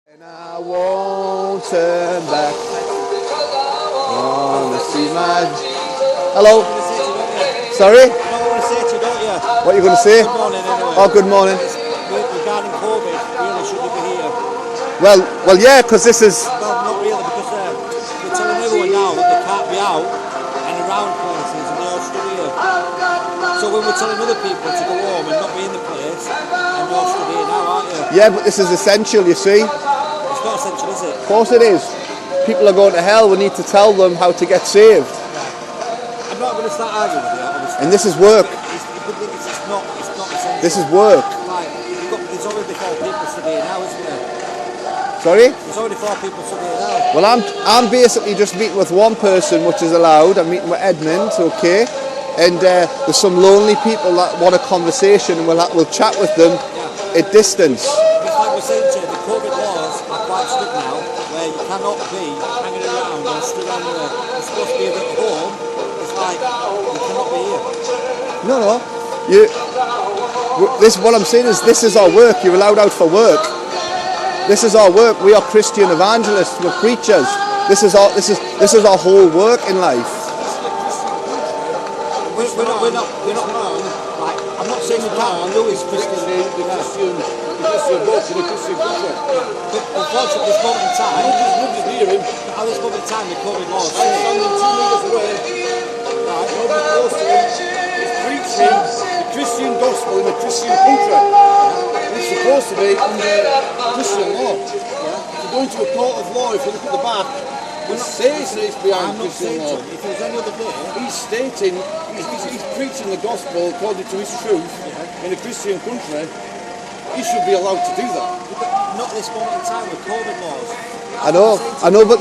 And I won't turn back. Wanna see my... Hello? Sorry? You know what I want to say to you, don't you? What are you going to say? Good morning, anyway. Oh, good morning. Regarding COVID, really should we be here? Well, yeah, because this is... Well, not really, because we're telling everyone now that they can't be out and around places, and they all stood here. So when we're telling other people to go home and not be in the place, and you're all stood here now, aren't you? Yeah, but this is essential, you see. It's not essential, is it? Of course it is. People are going to hell. We need to tell them how to get saved. I'm not going to start arguing with you, obviously. And this is work. It's not essential. This is work. Like, there's already 4 people stood here now, isn't there? Sorry? There's already 4 people stood here now. Well, I'm basically just meeting with one person, which is allowed. I'm meeting with Edmund, okay? And there's some lonely people that want a conversation, and we'll chat with them at distance. It's like we're saying to you, the COVID laws are quite strict now, where you cannot be hanging around and stood anywhere. You're supposed to be at home. It's like you cannot be here. No. What I'm saying is, this is our work. You're allowed out for work. This is our work. We are Christian evangelists. We're preachers. This is our whole work in life. We're not wrong. Like, I'm not saying you can't do is Christian. The Christian book and the Christian culture. But unfortunately, this moment in time, Nobody's near him. at this moment in time, the COVID laws I'm say, standing 2 metres away. Right, nobody close to him. He's preaching the Christian gospel in a Christian country. It's supposed to be under Christian law. If you go into a court of law, if you look at the back, it says it's behind I'm not Christian saying law. so. If it was any other day, He's stating, he's preaching the gospel according to his truth in a Christian country. He should be allowed to do that. not this moment in time with COVID laws. I know, but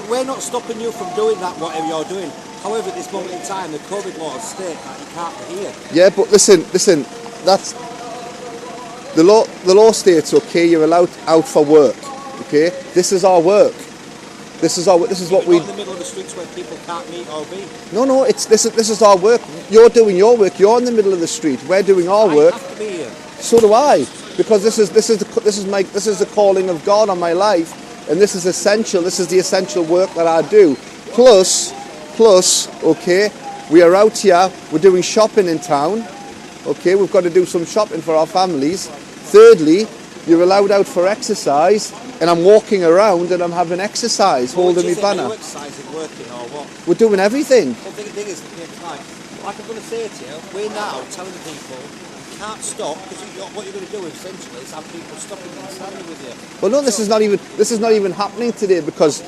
We're not stopping you from doing that, whatever you're doing. However, at this moment in time, the COVID laws state that you can't be here. yeah, but listen, that's the law. The law states, okay, you're allowed out for work. Okay, this is our work. This is what we. Not in the middle of the streets where people can't meet or be. No, this is our work. You're doing your work. You're in the middle of the street. We're doing our work. I have to be here. So do I, because this is the calling of God on my life, and this is essential. This is the essential work that I do. Plus, okay, we are out here. We're doing shopping in town. Okay, we've got to do some shopping for our families. Thirdly, you're allowed out for exercise, and I'm walking around and I'm having exercise, holding my banner. Are you exercising, working, or what? We're doing everything. Well, the thing is, like I'm going to say to you, we're now telling people you can't stop, because what you're going to do essentially is have people stopping and standing with you. Well, no, this is not even happening today, because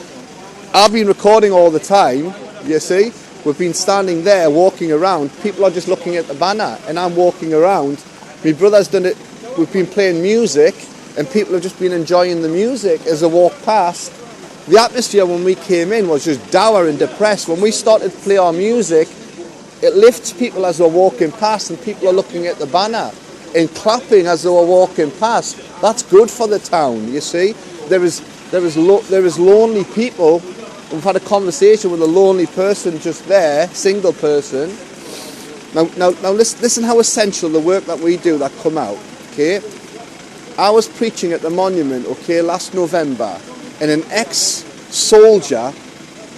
I've been recording all the time. You see, we've been standing there, walking around. People are just looking at the banner, and I'm walking around. My brother's done it. We've been playing music, and people have just been enjoying the music as they walk past. The atmosphere when we came in was just dour and depressed. When we started to play our music, it lifts people as they're walking past, and people are looking at the banner and clapping as they were walking past. That's good for the town, you see. There is lonely people. We've had a conversation with a lonely person just there, single person. Now listen how essential the work that we do that come out, okay? I was preaching at the monument, okay, last November, and an ex-soldier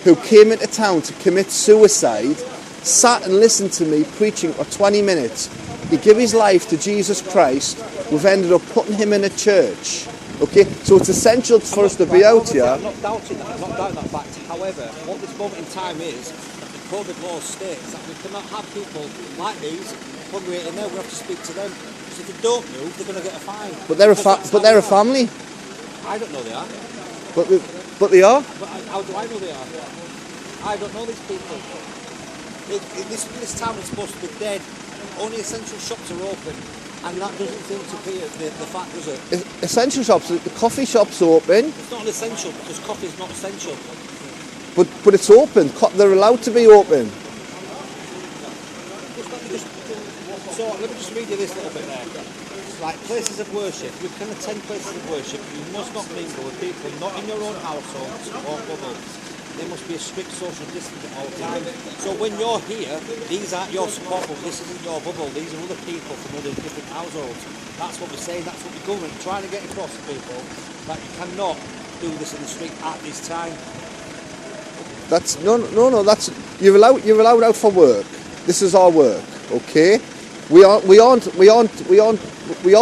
who came into town to commit suicide sat and listened to me preaching for 20 minutes. He gave his life to Jesus Christ. We've ended up putting him in a church. Okay, so it's essential for us to be out here. I'm not doubting that. I'm not doubting that fact. However, what this moment in time is, the COVID law states that we cannot have people like these congregating there. We have to speak to them. So if they don't move, they're going to get a fine. But they're a family. I don't know they are. But they are. But how do I know they are? I don't know these people. This town is supposed to be dead. Only essential shops are open, and that doesn't seem to be the fact, does it? Essential shops. The coffee shop's open. It's not an essential because coffee is not essential. But it's open. They're allowed to be open. So let me just read you this little bit there. It's like places of worship. You can attend places of worship. You must not mingle with people not in your own household or bubble. there must be a strict social distance at all times. So when you're here, these aren't your support bubble, this isn't your bubble, these are other people from other different households. That's what we're saying, that's what the government is trying to get across to people, that you cannot do this in the street at this time. That's no. That's you're allowed out for work. This is our work, okay? We are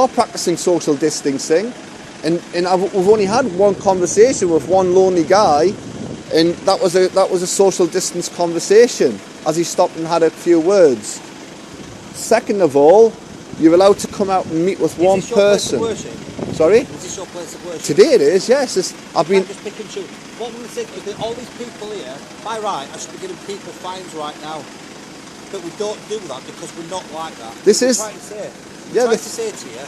practicing social distancing, and we've only had one conversation with one lonely guy, and that was a social distance conversation as he stopped and had a few words. Second of all, you're allowed to come out and meet with one person. Place of worship? Sorry? Is this your place of worship? Today it is, yes. I've been. Just pick and choose. What I'm going to say is that all these people here, by right, I should be giving people fines right now. But we don't do that because we're not like that. This is. I'm trying to say. Yeah, I'm trying to say to you,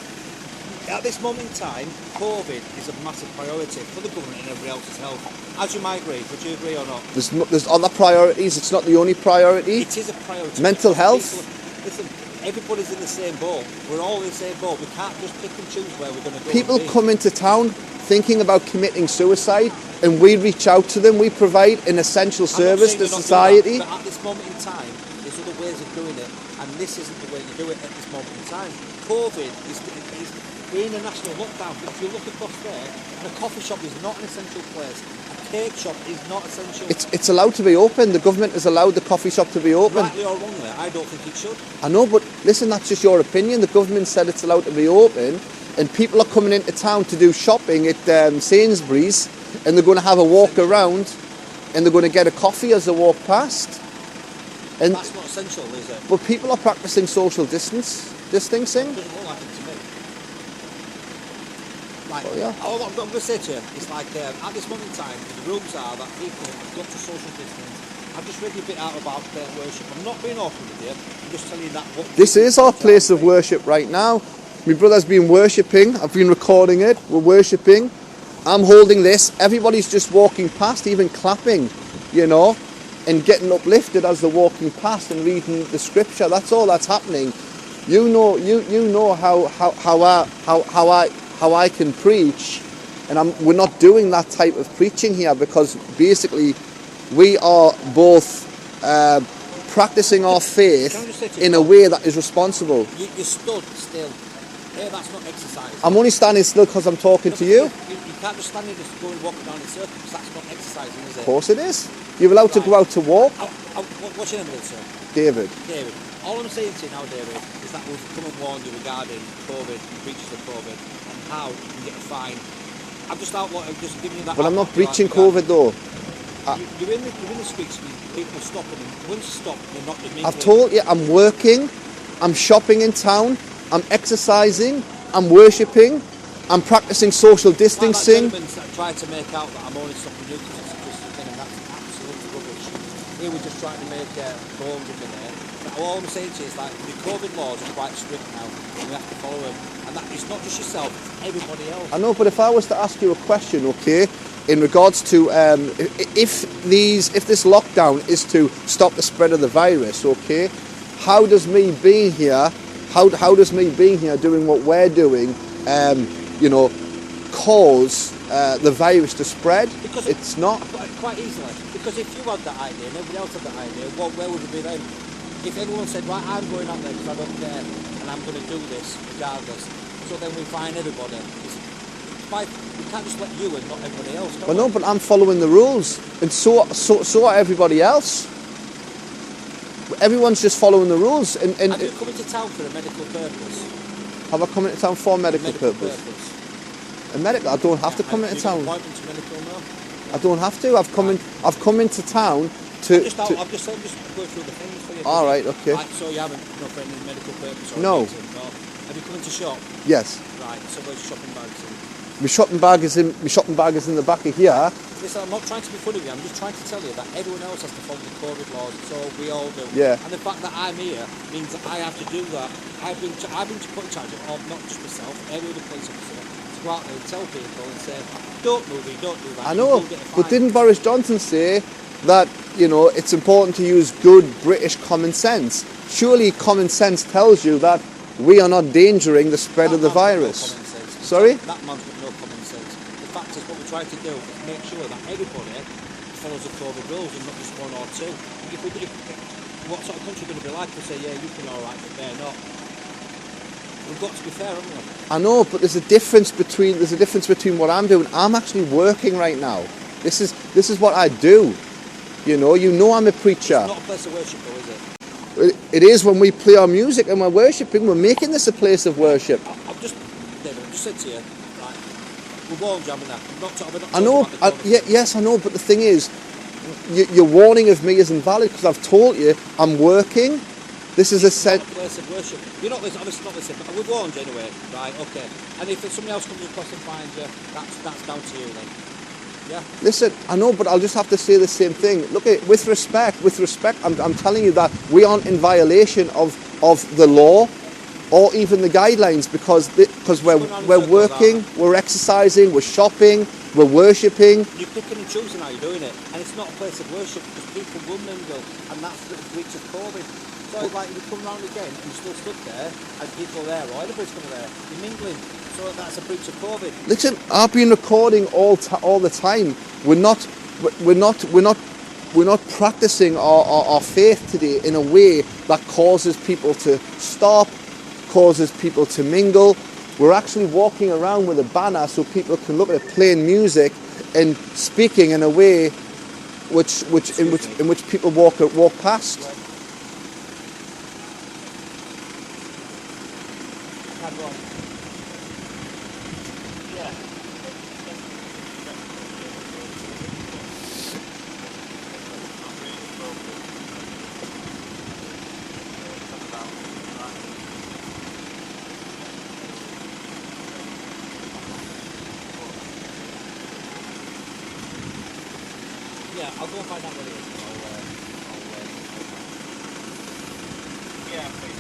at this moment in time, COVID is a massive priority for the government and everybody else's health. As you might agree, would you agree or not? There's other priorities. It's not the only priority. It is a priority. Mental health. Listen, everybody's in the same boat. We're all in the same boat. We can't just pick and choose where we're going to go. People come into town thinking about committing suicide, and we reach out to them. We provide an essential service to society. But at this moment in time, there's other ways of doing it, and this isn't the way to do it at this moment in time. COVID is we're in a national lockdown. But if you look across there, a coffee shop is not an essential place. A cake shop is not essential. It's allowed to be open. The government has allowed the coffee shop to be open. Rightly or wrongly, I don't think it should. I know, but listen, that's just your opinion. The government said it's allowed to be open, and people are coming into town to do shopping at Sainsbury's, and they're going to have a walk around, and they're going to get a coffee as they walk past. And that's not essential, is it? But people are practicing social distancing. It doesn't look like it to me. Like, all I'm going to say to you is like, at this moment in time, the rules are that people have got to social distance. I've just read you a bit out about worship. I'm not being awkward with you. I'm just telling you that. This is our place of worship right now. My brother's been worshipping. I've been recording it. We're worshipping. I'm holding this. Everybody's just walking past, even clapping, you know, and getting uplifted as they're walking past and reading the scripture. That's all that's happening. You know how I can preach, and we're not doing that type of preaching here because basically we are both practicing our faith in a way that is responsible. You stood still. Yeah, that's not exercise. I'm only standing still because I'm talking to you. You can't just stand there just going walking down in circles because that's not exercising, is it? Of course it is. You're allowed to go out to walk. What's your name again, sir? David. David. All I'm saying to you now, David, is that we've come and warned you regarding COVID and breaches of COVID and how you can get a fine. I'm just giving you that. But I'm not breaching COVID though. You're in the streets with people stopping, and once you stop, they're not admitting. I've told you, I'm working, I'm shopping in town, I'm exercising, I'm worshipping, I'm practicing social distancing. Like that gentleman tried to make out that I'm only stopping you because it's a Christian thing, and that's absolute rubbish. Here we're just trying to make bones up in there. But all I'm saying to you is like the COVID laws are quite strict now, and we have to follow them. And that it's not just yourself, it's everybody else. I know, but if I was to ask you a question, okay, in regards to if this lockdown is to stop the spread of the virus, okay, how does me being here, how does me being here doing what we're doing, cause the virus to spread? Because it's not. Quite easily. Because if you had that idea and everybody else had that idea, where would it be then? If everyone said, right, I'm going out there because I don't care and I'm going to do this regardless, so then we fine everybody. We can't just let you and not everybody else. Well, no, but I'm following the rules, and so are everybody else. Everyone's just following the rules. And have you come into town for a medical purpose? Have I come into town for a medical purpose? A medical? I don't have to come into town. Appointment to medical now? I don't have to. I've come into town to. I'm just going through the things for you. All right. Okay. Right, so you haven't for any medical purpose? Or No. Meeting, or have you come into shop? Yes. Right. So where's your shopping bags? My shopping bag is in the back of here. Listen, I'm not trying to be funny with you. I'm just trying to tell you that everyone else has to follow the COVID laws. So we all do. Yeah. And the fact that I'm here means that I have to do that. I've been put in charge of not just myself, every other police officer, to go out there and tell people and say, don't move it, don't do that. I know, but didn't Boris Johnson say that it's important to use good British common sense? Surely common sense tells you that we are not endangering the spread of the virus. Sorry? That man's got no common sense. The fact is, what we're trying to do is make sure that everybody follows the COVID rules and not just one or two. What sort of country are going to be like to say, yeah, you can all right, but they're not? We've got to be fair, haven't we? I know, but there's a difference between what I'm doing. I'm actually working right now. This is what I do. You know I'm a preacher. It's not a place of worship, though, is it? It is when we play our music and we're worshipping. We're making this a place of worship. David, I've just said to you, right, we're warned you, haven't we? I know. Yes, I know. But the thing is, your warning of me is invalid because I've told you I'm working. This is a place of worship. You're not listening. Obviously not listening. But we've warned you anyway, right? Okay. And if somebody else comes across and finds you, that's down to you then. Yeah. Listen, I know, but I'll just have to say the same thing. Look, with respect, I'm telling you that we aren't in violation of the law or even the guidelines because we're working, we're exercising, we're shopping, we're worshipping. You're picking and choosing how you're doing it, and it's not a place of worship because people will mingle, and that's the breach of COVID. So like you come round again, and you're still stood there, and people are there, or everybody's coming there, you're mingling. So that's a breach of COVID. Listen, I've been recording all the time. We're not practicing our faith today in a way that causes people to stop, causes people to mingle. We're actually walking around with a banner so people can look at it playing music and speaking in a way in which people walk past. Yeah, I'll go and find out what it is. Yeah, please.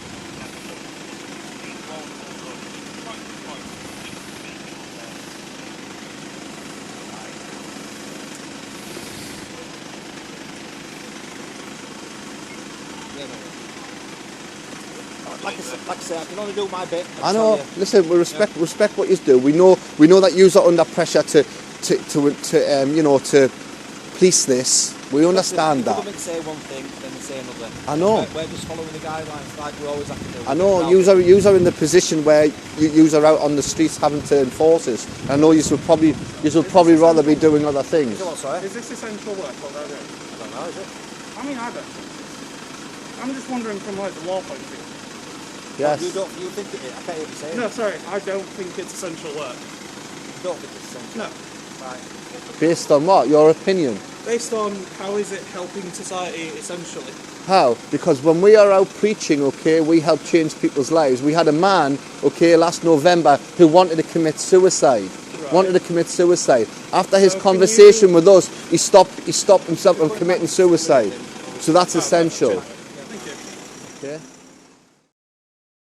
Like I say, I can only do my bit. I know. Listen, we respect what you do. We know that you are under pressure to police this. We understand the that. government say one thing, then they say another. I know. We're just following the guidelines like we always have to do. I know. You are in the position where you are out on the streets having to enforce this. I know you would probably rather be doing other things. Sorry? Is this essential work or not? I don't know, is it? I mean, I don't. I'm just wondering from like the law point of view. Yes. You think it is? I can't hear you saying. No, sorry, I don't think it's essential work. You don't think it's essential? No. Right. Based on what? Your opinion? Based on how is it helping society essentially? How? Because when we are out preaching, okay, we help change people's lives. We had a man, okay, last November who wanted to commit suicide. Right. After his conversation with us, he stopped himself from committing suicide. So that's essential. Thank you. Okay?